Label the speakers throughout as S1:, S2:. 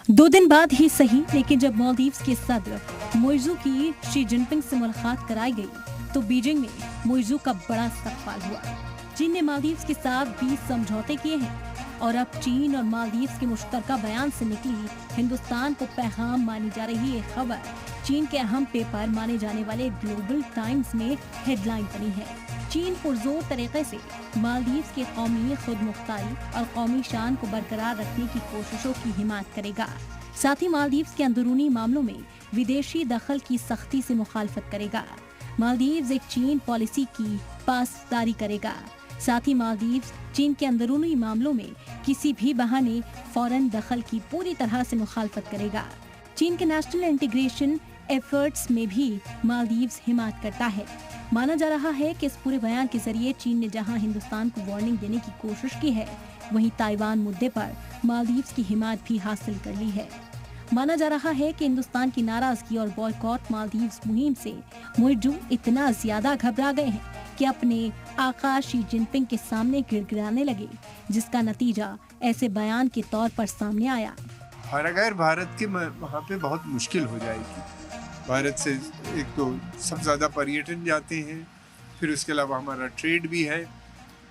S1: 2 दिन बाद ही सही, लेकिन जब मालदीव्स के सदर मोइज़ू की शी जिनपिंग से मुलाकात कराई गई तो बीजिंग में मोइज़ू का बड़ा इस्तकबाल हुआ। चीन ने मालदीव्स के साथ 20 समझौते किए हैं और अब चीन और मालदीव्स के मुश्तरका बयान से निकली हिंदुस्तान को पैगाम मानी जा रही ये खबर चीन के अहम पेपर माने जाने वाले ग्लोबल टाइम्स में हेडलाइन बनी है। चीन पुरजोर तरीके से मालदीव्स के कौमी खुद मुख्तारी और कौमी शान को बरकरार रखने की कोशिशों की हिमायत करेगा। साथ ही मालदीव्स के अंदरूनी मामलों में विदेशी दखल की सख्ती से मुखालफत करेगा। मालदीव्स एक चीन पॉलिसी की पासदारी करेगा। साथ ही मालदीव्स चीन के अंदरूनी मामलों में किसी भी बहाने फौरन दखल की पूरी तरह से मुखालफत करेगा। चीन के नेशनल इंटीग्रेशन एफर्ट्स में भी मालदीव्स हिमायत करता है। माना जा रहा है कि इस पूरे बयान के जरिए चीन ने जहां हिंदुस्तान को वार्निंग देने की कोशिश की है, वहीं ताइवान मुद्दे पर मालदीव्स की हिमायत भी हासिल कर ली है। माना जा रहा है कि हिंदुस्तान की नाराजगी और बॉयकॉट मालदीव्स मुहिम से मोइज़ू इतना ज्यादा घबरा गए हैं कि अपने आका शी जिनपिंग के सामने गिड़गिड़ाने लगे, जिसका नतीजा ऐसे बयान के तौर पर सामने आया।
S2: और अगर भारत के वहाँ पे बहुत मुश्किल हो जाएगी। भारत से एक तो सब ज़्यादा पर्यटन जाते हैं, फिर उसके अलावा हमारा ट्रेड भी है,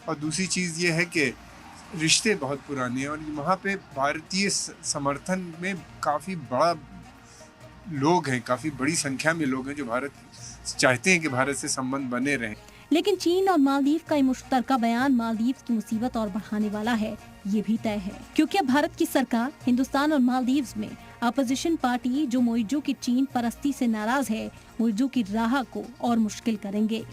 S2: और दूसरी चीज़ ये है कि रिश्ते बहुत पुराने हैं और वहाँ पे भारतीय समर्थन में काफ़ी बड़ा लोग हैं, काफ़ी बड़ी संख्या में लोग हैं जो भारत चाहते हैं कि भारत से संबंध बने रहें।
S1: लेकिन चीन और मालदीव का ये मुश्तरका बयान मालदीव की मुसीबत और बढ़ाने वाला है, ये भी तय है, क्योंकि अब भारत की सरकार हिंदुस्तान और मालदीव्स में अपोजिशन पार्टी जो मोइज़ू की चीन परस्ती से नाराज है, मोइज़ू की राह को और मुश्किल करेंगे।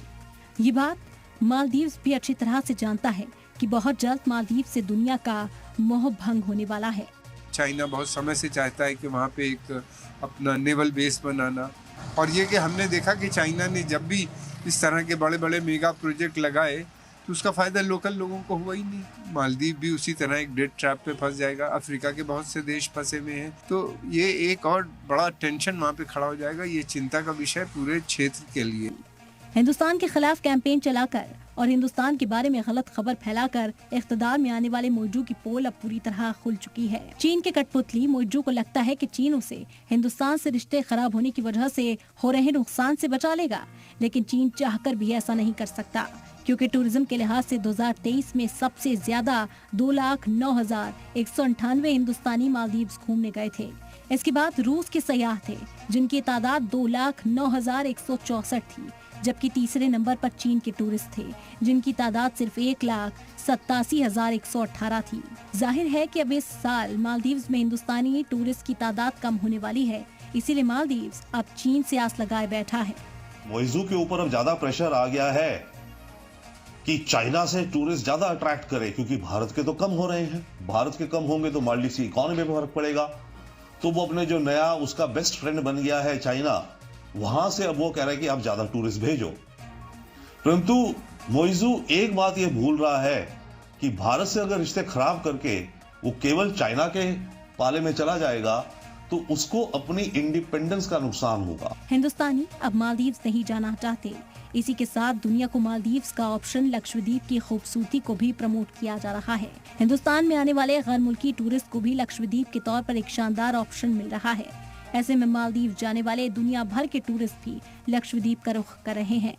S1: ये बात मालदीव्स भी अच्छी तरह से जानता है कि बहुत जल्द मालदीव से दुनिया का मोह भंग होने वाला है।
S2: चाइना बहुत समय से चाहता है कि वहाँ पे एक अपना नेवल बेस बनाना, और ये कि हमने देखा कि चाइना ने जब भी इस तरह के बड़े बड़े मेगा प्रोजेक्ट लगाए तो उसका फ़ायदा लोकल लोगों को हुआ ही नहीं। मालदीव भी उसी तरह एक डेट ट्रैप पे फंस जाएगा। अफ्रीका के बहुत से देश फंसे हुए हैं, तो ये एक और बड़ा टेंशन वहाँ पे खड़ा हो जाएगा। ये चिंता का विषय पूरे क्षेत्र के लिए।
S1: हिंदुस्तान के खिलाफ कैंपेन चलाकर और हिंदुस्तान के बारे में गलत खबर फैलाकर इख्तिदार में आने वाले मोइज़ू की पोल अब पूरी तरह खुल चुकी है। चीन के कठपुतली मोइज़ू को लगता है कि चीन उसे हिंदुस्तान से रिश्ते खराब होने की वजह से हो रहे नुकसान से बचा लेगा, लेकिन चीन चाहकर भी ऐसा नहीं कर सकता, क्योंकि टूरिज्म के लिहाज से 2023 में सबसे ज्यादा 2,09,198 हिंदुस्तानी मालदीव्स घूमने गए थे। इसके बाद रूस के सयाह थे, जिनकी तादाद 2,09,164 थी, जबकि तीसरे नंबर पर चीन के टूरिस्ट थे, जिनकी तादाद सिर्फ 1,87,118 थी। जाहिर है कि अब इस साल मालदीव्स में हिंदुस्तानी टूरिस्ट की तादाद कम होने वाली है, इसीलिए मालदीव्स अब चीन से आस लगाए बैठा है।
S3: मोइज़ू के ऊपर अब ज्यादा प्रेशर आ गया है कि चाइना से टूरिस्ट ज्यादा अट्रैक्ट करे, क्योंकि भारत के तो कम हो रहे हैं। भारत के कम होंगे तो मालदीव की इकोनॉमी में फर्क पड़ेगा। तो वो अपने जो नया उसका बेस्ट फ्रेंड बन गया है चाइना, वहां से अब वो कह रहा है कि आप ज्यादा टूरिस्ट भेजो। परंतु मोइज़ू एक बात ये भूल रहा है कि भारत से अगर रिश्ते खराब करके वो केवल चाइना के पाले में चला जाएगा तो उसको अपनी इंडिपेंडेंस का नुकसान होगा।
S1: हिंदुस्तानी अब मालदीव्स नहीं जाना चाहते। इसी के साथ दुनिया को मालदीव्स का ऑप्शन लक्षद्वीप की खूबसूरती को भी प्रमोट किया जा रहा है। हिंदुस्तान में आने वाले गैर मुल्की टूरिस्ट को भी लक्षद्वीप के तौर पर एक शानदार ऑप्शन मिल रहा है। ऐसे में मालदीव जाने वाले दुनिया भर के टूरिस्ट भी लक्षद्वीप का रुख कर रहे हैं।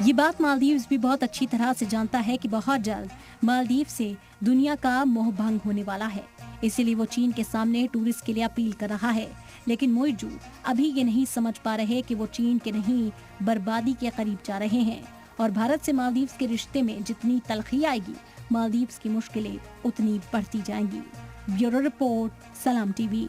S1: ये बात मालदीव्स भी बहुत अच्छी तरह से जानता है कि बहुत जल्द मालदीव से दुनिया का मोह भंग होने वाला है, इसीलिए वो चीन के सामने टूरिस्ट के लिए अपील कर रहा है। लेकिन मोइज़ू अभी ये नहीं समझ पा रहे कि वो चीन के नहीं बर्बादी के करीब जा रहे हैं, और भारत से मालदीव्स के रिश्ते में जितनी तलखी आएगी, मालदीव्स की मुश्किलें उतनी बढ़ती जाएंगी। ब्यूरो रिपोर्ट, सलाम टीवी।